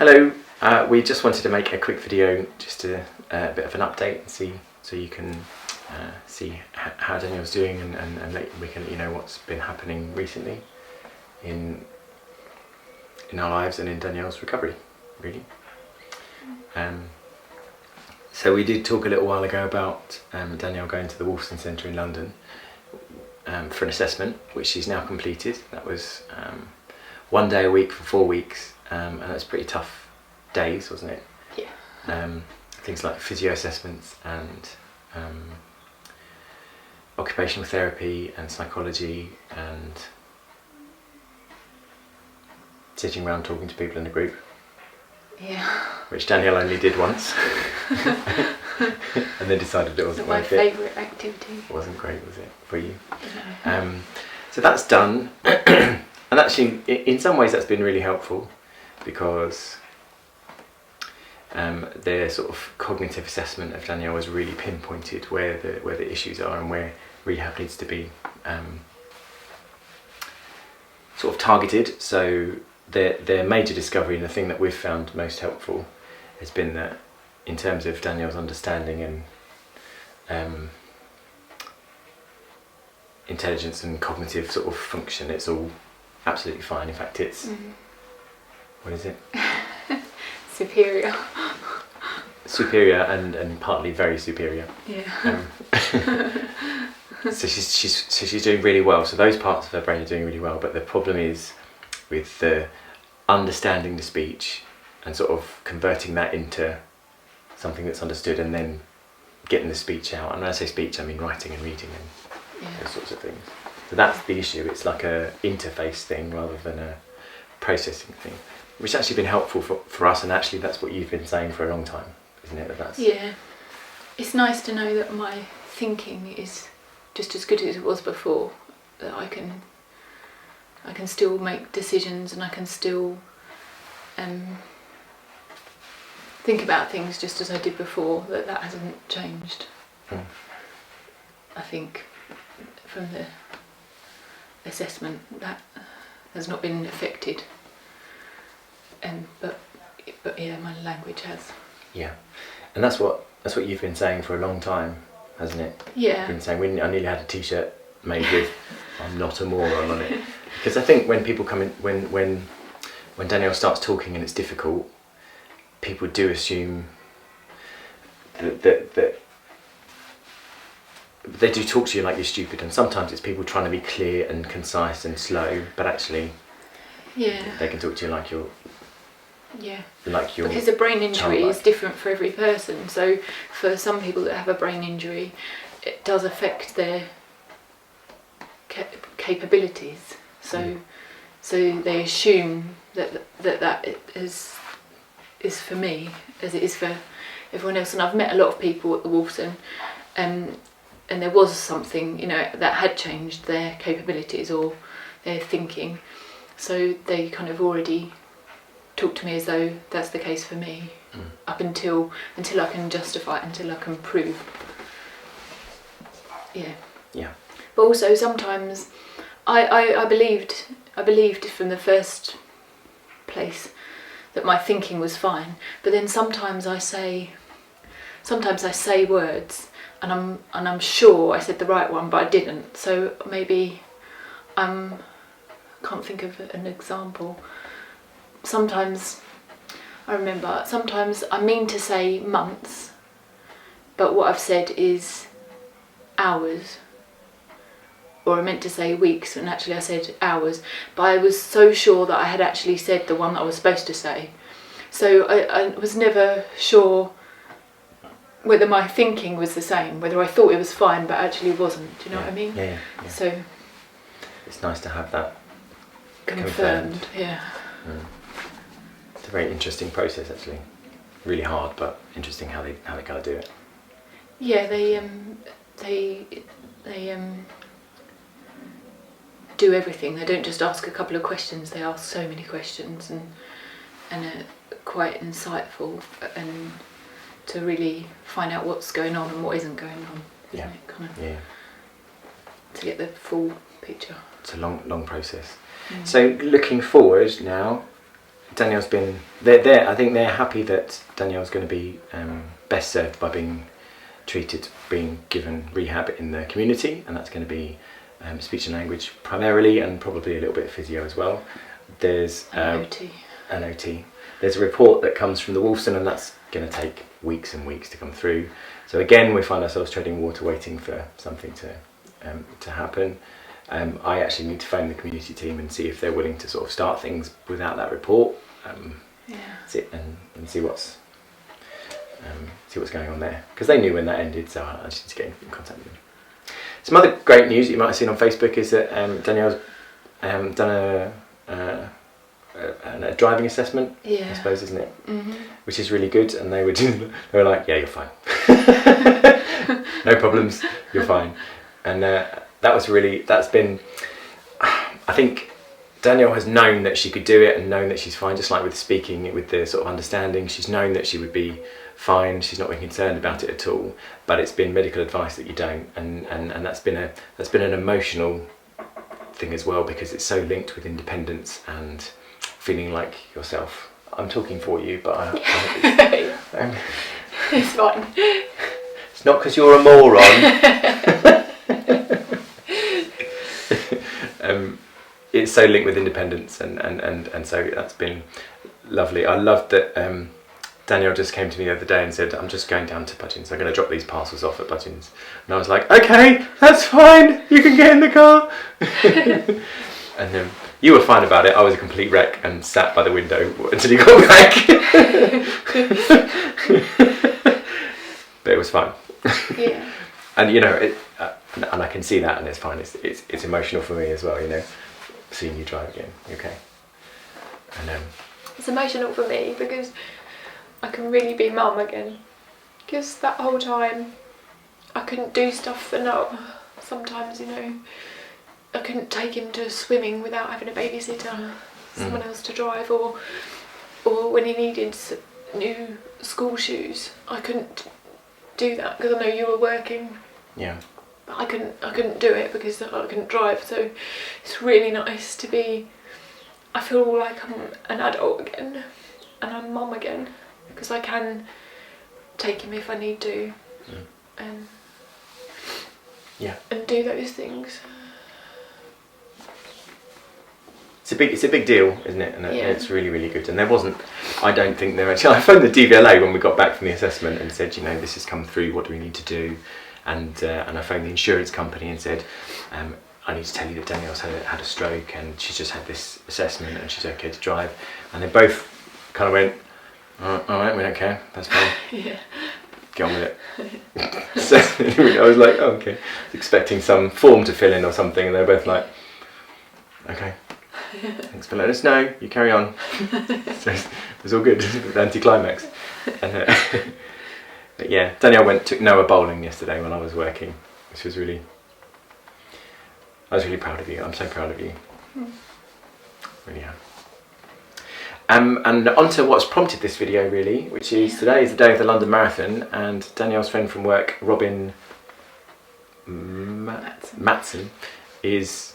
Hello, we just wanted to make a quick video, just a bit of an update, so you can see how Danielle's doing, and we can let you know what's been happening recently in our lives and in Danielle's recovery, really. So we did talk a little while ago about Danielle going to the Wolfson Centre in London for an assessment, which she's now completed. That was 1 day a week for 4 weeks, and that's pretty tough days, wasn't it? Yeah. Things like physio assessments and occupational therapy and psychology and sitting around talking to people in a group. Yeah. Which Danielle only did once. And then decided it wasn't my worth it. favourite activity. It wasn't great, was it, for you? No. So that's done. And actually, in some ways that's been really helpful, because the sort of cognitive assessment of Danielle was really pinpointed where the issues are and where rehab needs to be sort of targeted. So their major discovery, and the thing that we've found most helpful, has been that in terms of Danielle's understanding and intelligence and cognitive sort of function, it's all absolutely fine. In fact, it's what is it? Superior. Superior and partly very superior. Yeah. So she's doing really well. So those parts of her brain are doing really well. But the problem is with the understanding the speech and sort of converting that into something that's understood, and then getting the speech out. And when I say speech, I mean writing and reading and those sorts of things. So that's the issue. It's like a interface thing rather than a processing thing, which has actually been helpful for us. And actually, that's what you've been saying for a long time, isn't it? That's Yeah. It's nice to know that my thinking is just as good as it was before. That I can still make decisions, and I can still think about things just as I did before. That hasn't changed. I think from the assessment that has not been affected. But yeah, my language has. Yeah, and that's what you've been saying for a long time, hasn't it? Yeah. You've been saying, I nearly had a T-shirt made with "I'm not a moron" on it, because I think when people come in, when Danielle starts talking and it's difficult, people do assume that they do talk to you like you're stupid, and sometimes it's people trying to be clear and concise and slow, but actually, they can talk to you like you're. Yeah. Like you're. Because a brain injury childlike. is different for every person. So for some people that have a brain injury, it does affect their capabilities. So they assume that is for me as it is for everyone else. And I've met a lot of people at the Wolfson, and there was something, that had changed their capabilities or their thinking. So they kind of already talk to me as though that's the case for me, up until I can justify it, until I can prove. Yeah. But also sometimes I believed from the first place that my thinking was fine, but then sometimes I say words and I'm sure I said the right one, but I didn't. So maybe I can't think of an example. Sometimes I mean to say months, but what I've said is hours, or I meant to say weeks, and actually I said hours, but I was so sure that I had actually said the one that I was supposed to say. So I was never sure whether my thinking was the same, whether I thought it was fine but actually wasn't. Do you know what I mean? Yeah. So it's nice to have that confirmed. Yeah. It's a very interesting process, actually. Really hard, but interesting how they kind of do it. Yeah, they do everything. They don't just ask a couple of questions. They ask so many questions and are quite insightful, and to really find out what's going on and what isn't going on. Isn't it? Kind of, to get the full picture. It's a long process. So looking forward now, Danielle's been, I think they're happy that Danielle's going to be best served by being given rehab in the community, and that's going to be speech and language primarily, and probably a little bit of physio as well. There's an OT. There's a report that comes from the Wolfson, and that's going to take weeks and weeks to come through. So again, we find ourselves treading water, waiting for something to happen. I actually need to phone the community team and see if they're willing to sort of start things without that report. And see what's going on there, because they knew when that ended, so I just need to get in contact with them. Some other great news that you might have seen on Facebook is that Danielle's done a driving assessment, I suppose, isn't it? Mm-hmm. Which is really good, and they were like, yeah, you're fine. No problems, you're fine. And that's been, I think Danielle has known that she could do it and known that she's fine, just like with speaking, with the sort of understanding. She's known that she would be fine, she's not been concerned about it at all, but it's been medical advice that you don't, and that's been an emotional thing as well, because it's so linked with independence and feeling like yourself. I'm talking for you, but it's fine. It's not because you're a moron. It's so linked with independence, and so that's been lovely. I loved that Danielle just came to me the other day and said, I'm just going down to Budgeons, I'm going to drop these parcels off at Budgeons. And I was like, okay, that's fine, you can get in the car. And you were fine about it. I was a complete wreck and sat by the window until you got back. But it was fine. Yeah. And and I can see that, and it's fine. It's emotional for me as well, seeing you drive again. Okay. And it's emotional for me because I can really be mum again. Because that whole time I couldn't do stuff for no. Sometimes, I couldn't take him to swimming without having a babysitter, someone else to drive, or when he needed new school shoes, I couldn't do that because I know you were working. Yeah. But I couldn't do it because I couldn't drive. So it's really nice to be. I feel like I'm an adult again, and I'm mum again, because I can take him if I need to, and do those things. It's a big deal, isn't it? And it's really, really good. And I don't think I phoned the DVLA when we got back from the assessment and said, this has come through, what do we need to do? And I phoned the insurance company and said, I need to tell you that Danielle's had a stroke and she's just had this assessment and she's okay to drive. And they both kind of went, all right, we don't care, that's fine. Yeah. Get on with it. So I was like, oh, okay. Expecting some form to fill in or something, and they're both like, okay. Thanks for letting us know. You carry on. So it was all good. Anticlimax. And, but yeah, Danielle took Noah bowling yesterday when I was working, which was I was really proud of you. I'm so proud of you. Really am. And on to what's prompted this video, really, which is today is the day of the London Marathon, and Danielle's friend from work, Robin Matson, is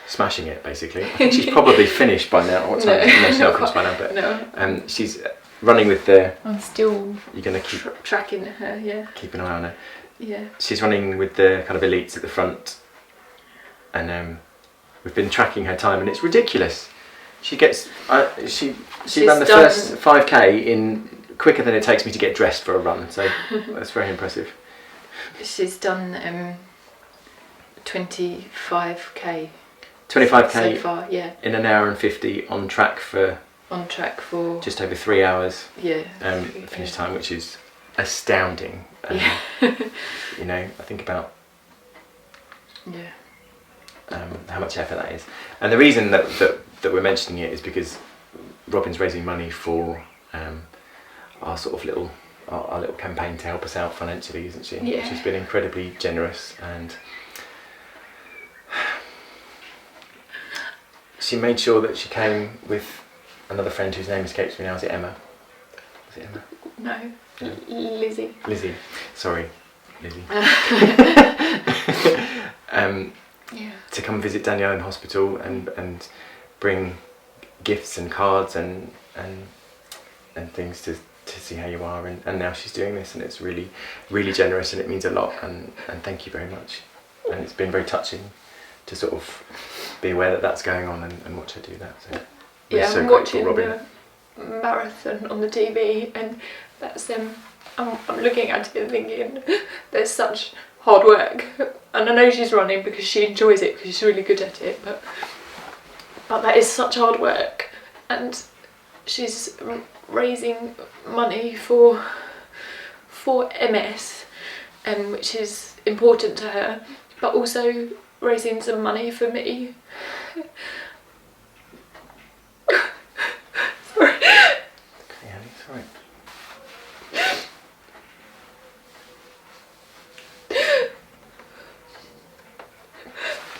smashing it, basically. I think she's probably finished by now. What time? No, she's not finished by now, but no. She's running with the. I'm still. You're gonna keep tracking her, yeah. Keep an eye on her. Yeah. She's running with the kind of elites at the front, and we've been tracking her time, and it's ridiculous. She gets. She ran the first 5k in quicker than it takes me to get dressed for a run. So that's very impressive. She's done 25k. 25k so far, yeah. In an hour and 50 on track for just over 3 hours. Yeah. Finish time, which is astounding. Yeah. I think about how much effort that is, and the reason that we're mentioning it is because Robin's raising money for our sort of little campaign to help us out financially, isn't she? Yeah. She's been incredibly generous, and she made sure that she came with another friend whose name escapes me now. Is it Emma? Is it Emma? No. Lizzie. Lizzie. Sorry, Lizzie. To come visit Danielle in hospital and bring gifts and cards and things to see how you are, and now she's doing this, and it's really, really generous, and it means a lot, and thank you very much. And it's been very touching to sort of be aware that that's going on and watch her do that. So yeah, so I'm grateful, watching Robin. the marathon on the TV, and that's I'm looking at it and thinking there's such hard work, and I know she's running because she enjoys it, because she's really good at it, but that is such hard work, and she's raising money for MS, which is important to her, but also raising some money for me. Sorry. Okay, Annie, sorry.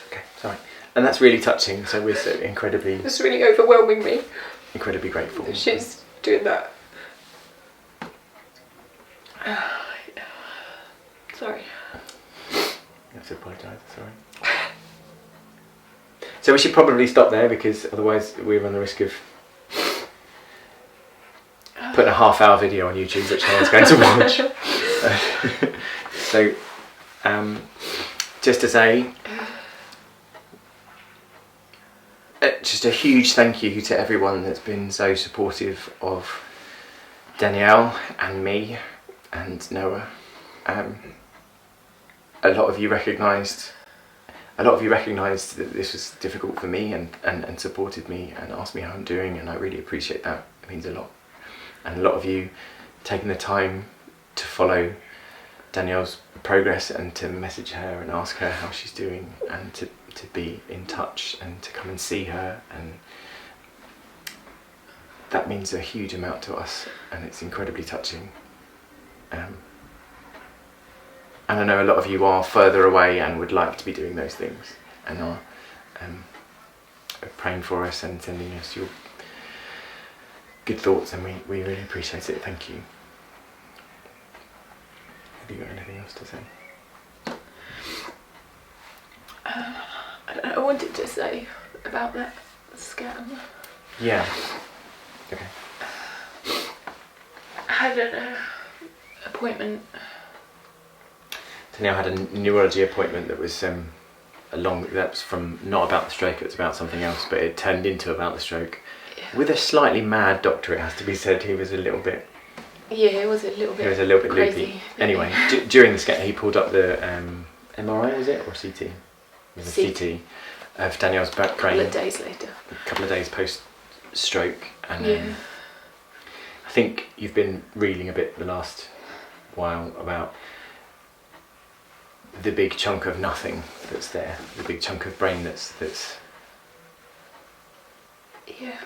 Okay, sorry. And that's really touching, so we're so incredibly... It's really overwhelming me. Incredibly grateful. That she's doing that. Sorry. You have to apologise, sorry. So we should probably stop there, because otherwise we run the risk of putting a half-hour video on YouTube which no one's going to watch. So, just to say, just a huge thank you to everyone that's been so supportive of Danielle and me and Noah. A lot of you recognised that this was difficult for me and supported me and asked me how I'm doing, and I really appreciate that. It means a lot. And a lot of you taking the time to follow Danielle's progress and to message her and ask her how she's doing, and to be in touch and to come and see her, and that means a huge amount to us, and it's incredibly touching. And I know a lot of you are further away and would like to be doing those things, and are praying for us and sending us your good thoughts, and we really appreciate it. Thank you. Have you got anything else to say? I wanted to say about that scan. Yeah. Okay. I had an appointment. Danielle had a neurology appointment that was that was from not about the stroke, it was about something else, but it turned into about the stroke. Yeah. With a slightly mad doctor, it has to be said. He was a little bit... Yeah, it was a little bit. He was a little bit crazy. loopy. Anyway, during the scan, he pulled up the MRI, was it, or CT? It was a CT of Danielle's brain. A couple of days later. A couple of days post-stroke, and yeah. I think you've been reeling a bit the last while about the big chunk of nothing that's there, the big chunk of brain that's yeah,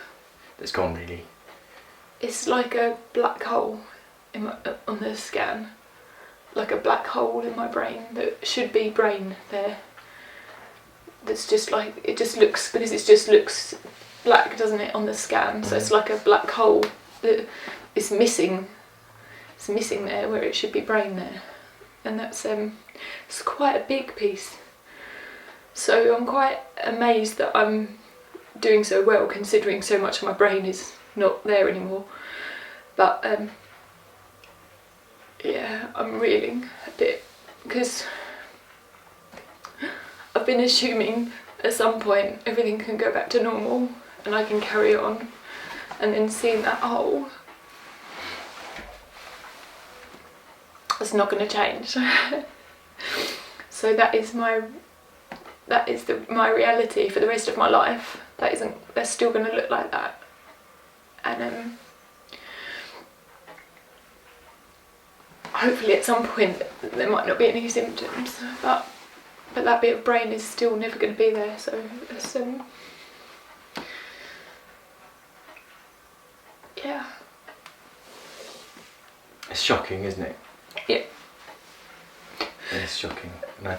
that's gone, really. It's like a black hole in on the scan, like a black hole in my brain that should be brain there. That's just like, it just looks, because it just looks black, doesn't it, on the scan? So it's like a black hole that is missing. It's missing there where it should be brain there, and that's it's quite a big piece. So I'm quite amazed that I'm doing so well, considering so much of my brain is not there anymore. But yeah, I'm reeling a bit, because I've been assuming at some point everything can go back to normal and I can carry on, and then seeing that hole, it's not going to change. So that is my reality for the rest of my life. That's still going to look like that, and hopefully at some point there might not be any symptoms, but that bit of brain is still never going to be there. So it's yeah. It's shocking, isn't it? Yeah. It's shocking. And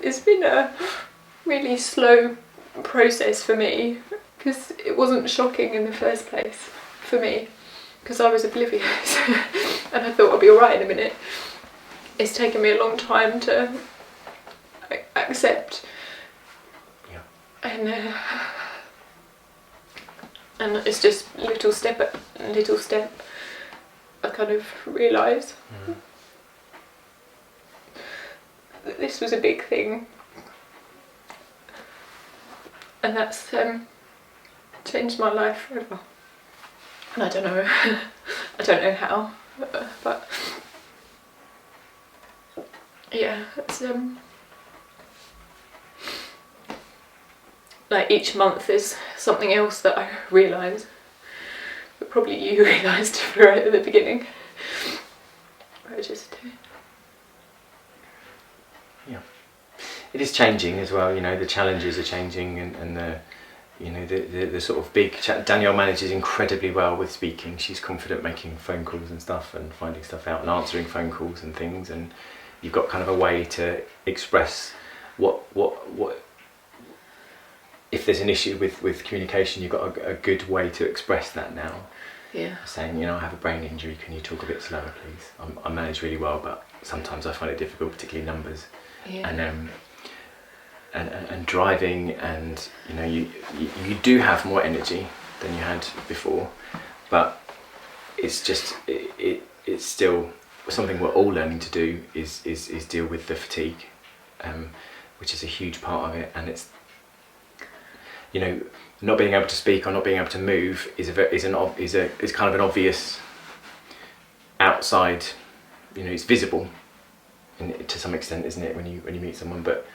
it's been a really slow process for me, because it wasn't shocking in the first place for me, because I was oblivious and I thought I'd be alright in a minute. It's taken me a long time to accept. Yeah. And And it's just little step I kind of realise that this was a big thing, and that's changed my life forever. And I don't know how, but yeah, it's like each month is something else that I realise, but probably you realised right at the beginning. I just yeah, it is changing as well. You know, the challenges are changing, and the, you know, the sort of big. Danielle manages incredibly well with speaking. She's confident making phone calls and stuff, and finding stuff out, and answering phone calls and things. And you've got kind of a way to express what. If there's an issue with communication, you've got a good way to express that now. yeah. Saying, you know, I have a brain injury, can you talk a bit slower, please? I manage really well, but sometimes I find it difficult, particularly numbers. Yeah. And driving, and you know, you do have more energy than you had before, but it's just it's still something we're all learning to do is deal with the fatigue, which is a huge part of it. And it's, you know, not being able to speak or not being able to move is kind of an obvious outside, you know, it's visible to some extent, isn't it, when you meet someone. But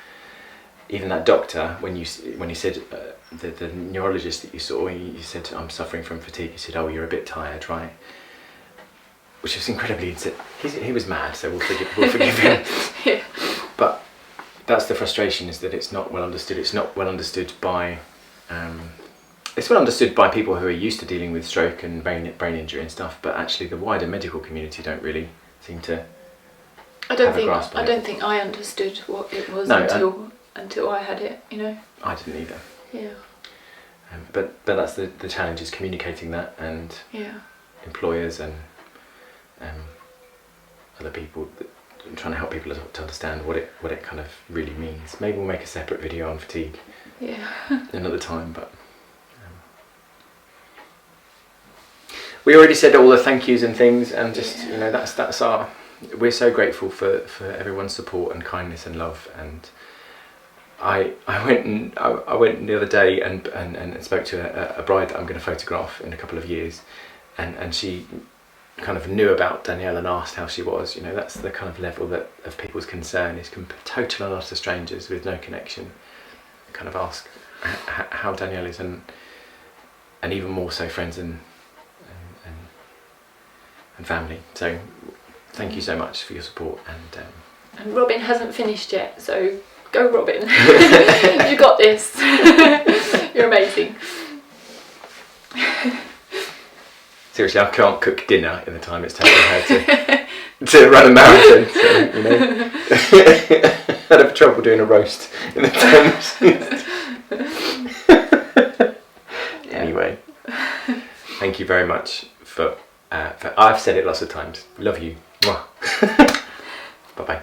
even that doctor, when you said the neurologist that you saw, you said, I'm suffering from fatigue. He said, oh, you're a bit tired, right? Which was incredibly. He was mad, so we'll forgive him. Yeah. But that's the frustration, is that it's not well understood. It's not well understood by. It's well understood by people who are used to dealing with stroke and brain injury and stuff, but actually the wider medical community don't really seem to. I don't think I understood what it was until I had it, you know. I didn't either. Yeah. But that's the challenge, is communicating that, and yeah. employers and other people, trying to help people to understand what it kind of really means. Maybe we'll make a separate video on fatigue. Yeah. Another time, but we already said all the thank yous and things, and just you know, that's our. We're so grateful for everyone's support and kindness and love. And I went the other day and spoke to a bride that I'm going to photograph in a couple of years, and she kind of knew about Danielle and asked how she was. You know, that's the kind of level of people's concern, is total and utter strangers with no connection. Kind of ask how Danielle is, and even more so friends and family. So thank you so much for your support. And Robin hasn't finished yet, so go Robin. You got this. You're amazing. Seriously, I can't cook dinner in the time it's taken her to run a marathon. So, you know, I'd have trouble doing a roast in the time. Anyway, thank you very much for I've said it lots of times. Love you. Bye bye.